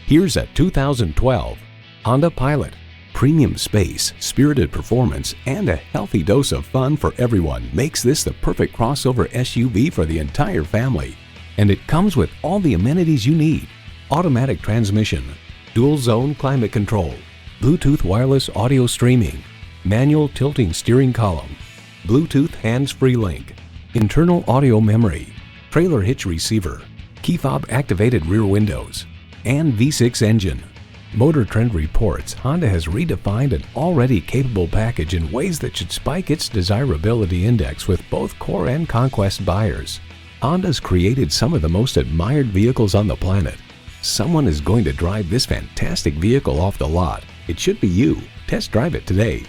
Here's a 2012 Honda Pilot. Premium space, spirited performance, and a healthy dose of fun for everyone makes this the perfect crossover SUV for the entire family. And it comes with all the amenities you need: automatic transmission, dual zone climate control, Bluetooth wireless audio streaming, manual tilting steering column, Bluetooth hands-free link, internal audio memory, trailer hitch receiver, key fob activated rear windows, and V6 engine. Motor Trend reports Honda has redefined an already capable package in ways that should spike its desirability index with both core and conquest buyers. Honda's created some of the most admired vehicles on the planet. Someone is going to drive this fantastic vehicle off the lot. It should be you. Test drive it today.